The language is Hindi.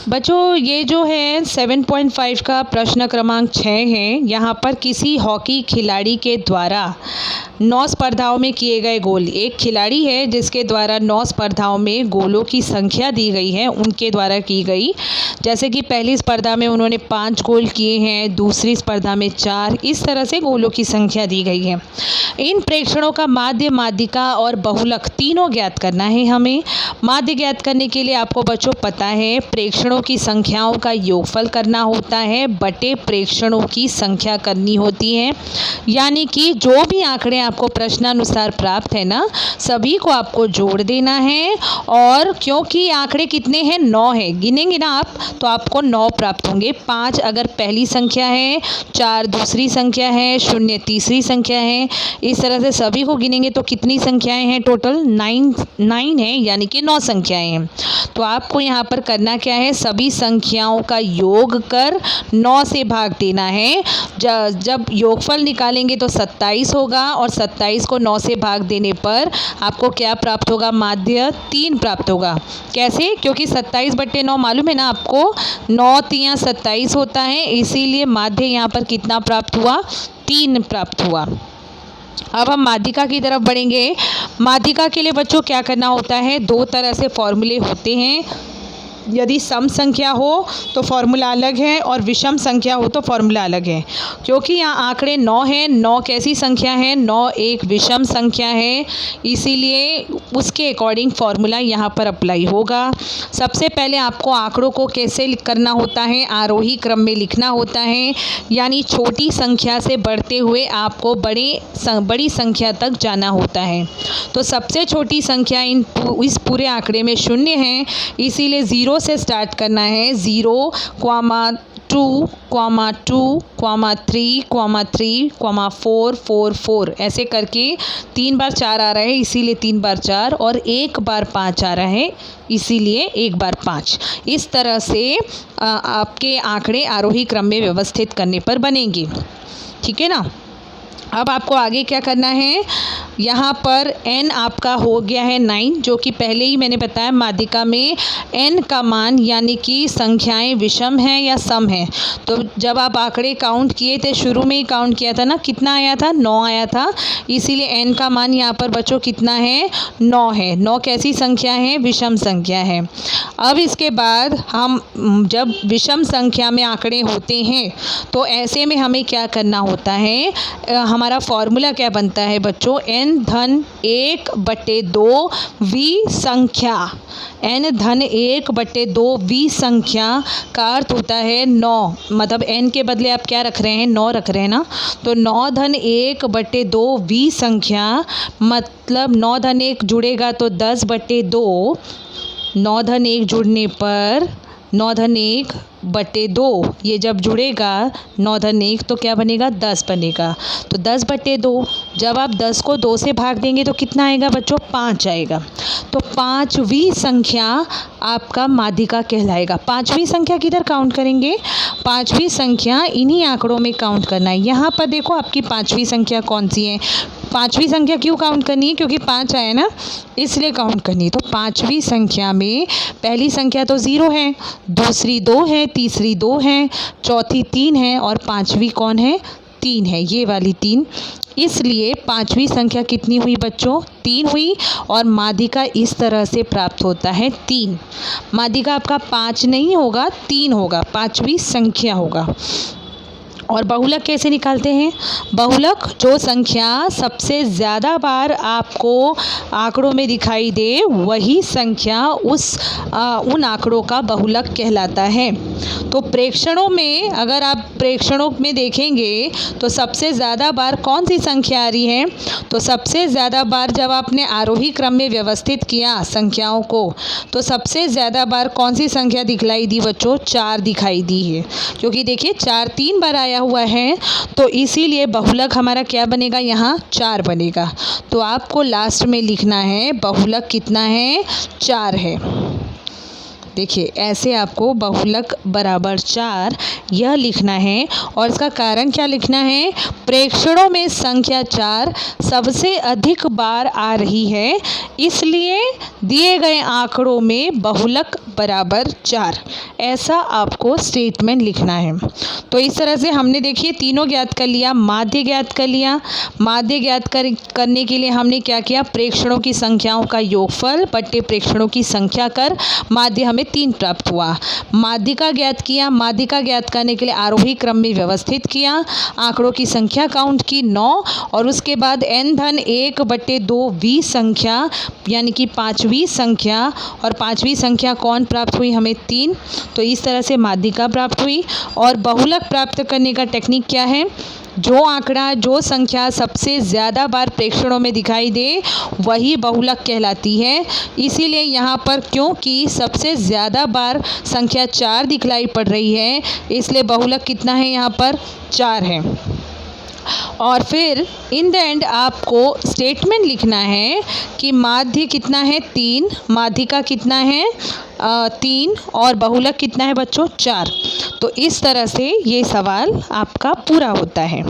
बच्चों ये जो है 7.5 का प्रश्न क्रमांक 6 है। यहाँ पर किसी हॉकी खिलाड़ी के द्वारा 9 स्पर्धाओं में किए गए गोल, एक खिलाड़ी है जिसके द्वारा 9 स्पर्धाओं में गोलों की संख्या दी गई है, उनके द्वारा की गई। जैसे कि पहली स्पर्धा में उन्होंने 5 गोल किए हैं, दूसरी स्पर्धा में 4, इस तरह से गोलों की संख्या दी गई है। इन प्रेक्षणों का माध्य, माध्यिका और बहुलक तीनों ज्ञात करना है हमें। माध्य ज्ञात करने के लिए आपको बच्चों पता है प्रेक्षणों की संख्याओं का योगफल करना होता है बटे प्रेक्षणों की संख्या करनी होती है। यानी कि जो भी आंकड़े आपको प्रश्नानुसार प्राप्त है ना, सभी को आपको जोड़ देना है। और क्योंकि आंकड़े कितने हैं, 9 है, गिनेंगे ना आप तो आपको 9 प्राप्त होंगे। 5 अगर पहली संख्या है, 4 दूसरी संख्या है, 0 तीसरी संख्या है, इस तरह से सभी को गिनेंगे तो कितनी संख्याएं हैं, टोटल 9 है, यानी कि 9 संख्याएं हैं। तो आपको यहाँ पर करना क्या है, सभी संख्याओं का योग कर 9 से भाग देना है। जब योगफल निकालेंगे तो 27 होगा और 27 को 9 से भाग देने पर आपको क्या प्राप्त होगा, माध्य 3 प्राप्त होगा। कैसे, क्योंकि 27/9 मालूम है ना आपको, 9 तियां 27 होता है, इसीलिए माध्य यहाँ पर कितना प्राप्त हुआ, 3 प्राप्त हुआ। अब हम माध्यिका की तरफ बढ़ेंगे। माध्यिका के लिए बच्चों क्या करना होता है, 2 तरह से फॉर्मूले होते हैं। यदि सम संख्या हो तो फॉर्मूला अलग है और विषम संख्या हो तो फॉर्मूला अलग है। क्योंकि यहाँ आंकड़े 9 हैं, 9 कैसी संख्या है, 9 एक विषम संख्या है, इसीलिए उसके अकॉर्डिंग फॉर्मूला यहाँ पर अप्लाई होगा। सबसे पहले आपको आंकड़ों को कैसे करना होता है, आरोही क्रम में लिखना होता है, यानी छोटी संख्या से बढ़ते हुए आपको बड़ी संख्या तक जाना होता है। तो सबसे छोटी संख्या इस पूरे आंकड़े में 0 है, इसीलिए 0 से स्टार्ट करना है। 0, 2, 2, 3, 3, 4, 4, 4 ऐसे करके 3 बार 4 आ रहा है, इसीलिए 3 बार 4, और 1 बार 5 आ रहा है, इसीलिए 1 बार 5। इस तरह से आपके आंकड़े आरोही क्रम में व्यवस्थित करने पर बनेंगे। ठीक है ना। अब आपको आगे क्या करना है, यहाँ पर n आपका हो गया है 9, जो कि पहले ही मैंने बताया माध्यिका में n का मान यानी कि संख्याएं विषम हैं या सम हैं। तो जब आप आंकड़े काउंट किए थे, शुरू में ही काउंट किया था ना, कितना आया था, 9 आया था, इसीलिए n का मान यहाँ पर बच्चों कितना है, 9 है। 9 कैसी संख्या है, विषम संख्या है। अब इसके बाद हम जब विषम संख्या में आंकड़े होते हैं तो ऐसे में हमें क्या करना होता है, हमारा फॉर्मूला क्या बनता है बच्चों, n/1/2 वी संख्या। n/1/2 वी संख्या का अर्थ होता है 9, मतलब n के बदले आप क्या रख रहे हैं, 9 रख रहे हैं ना। तो 9/1/2 वी संख्या, मतलब 9/1 जुड़ेगा तो 10/2, 9/1 जुड़ने पर 9/1/2 ये जब जुड़ेगा 9/1 तो क्या बनेगा, 10 बनेगा। तो 10/2, जब आप 10 को 2 से भाग देंगे तो कितना आएगा बच्चों, 5 आएगा। तो 5वीं संख्या आपका माध्यिका कहलाएगा। 5वीं संख्या किधर काउंट करेंगे, 5वीं संख्या इन्हीं आंकड़ों में काउंट करना है। यहाँ पर देखो आपकी 5वीं संख्या कौन सी है, 5वीं संख्या क्यों काउंट करनी है, क्योंकि 5 आया ना, इसलिए काउंट करनी है। तो 5वीं संख्या में पहली संख्या तो 0 है, दूसरी 2 है, तीसरी 2 है, चौथी 3 है और 5वीं कौन है, 3 है, ये वाली 3। इसलिए 5वीं संख्या कितनी हुई बच्चों, 3 हुई। और माध्यिका इस तरह से प्राप्त होता है 3। माध्यिका आपका 5 नहीं होगा, 3 होगा, 5वीं संख्या होगा। और बहुलक कैसे निकालते हैं, बहुलक जो संख्या सबसे ज़्यादा बार आपको आंकड़ों में दिखाई दे, वही संख्या उन आंकड़ों का बहुलक कहलाता है। तो प्रेक्षणों में, अगर आप प्रेक्षणों में देखेंगे तो सबसे ज़्यादा बार कौन सी संख्या आ रही है, तो सबसे ज़्यादा बार जब आपने आरोही क्रम में व्यवस्थित किया संख्याओं को, तो सबसे ज़्यादा बार कौन सी संख्या दिखलाई दी बच्चों, 4 दिखाई दी है। क्योंकि देखिए 4 3 बार आया हुआ है, तो इसीलिए बहुलक हमारा क्या बनेगा, यहाँ 4 बनेगा। तो आपको लास्ट में लिखना है बहुलक कितना है, 4 है। देखिए ऐसे आपको बहुलक बराबर 4 यह लिखना है और इसका कारण क्या लिखना है, प्रेक्षणों में संख्या 4 सबसे अधिक बार आ रही है, इसलिए दिए गए आंकड़ों में बहुलक बराबर 4, ऐसा आपको स्टेटमेंट लिखना है। तो इस तरह से हमने देखिए तीनों ज्ञात कर लिया, माध्य ज्ञात कर लिया। माध्य ज्ञात करने के लिए हमने क्या किया, प्रेक्षणों की संख्याओं का योगफल बट्टे प्रेक्षणों की संख्या कर माध्य हमें 3 प्राप्त हुआ। माध्यिका ज्ञात किया, माध्यिका ज्ञात करने के लिए आरोही क्रम में व्यवस्थित किया, आंकड़ों की संख्या काउंट की 9 और उसके बाद n-1/2 वी संख्या यानी कि 5वीं संख्या, और 5वीं संख्या कौन प्राप्त हुई हमें 3। तो इस तरह से माध्यिका प्राप्त हुई। और बहुलक प्राप्त करने का टेक्निक क्या है, जो आंकड़ा जो संख्या सबसे ज़्यादा बार प्रेक्षणों में दिखाई दे वही बहुलक कहलाती है। इसीलिए यहाँ पर क्योंकि सबसे ज़्यादा बार संख्या 4 दिखलाई पड़ रही है, इसलिए बहुलक कितना है यहाँ पर 4 है। और फिर इन द एंड आपको स्टेटमेंट लिखना है कि माध्य कितना है 3, माध्यिका कितना है 3 और बहुलक कितना है बच्चों 4। तो इस तरह से ये सवाल आपका पूरा होता है।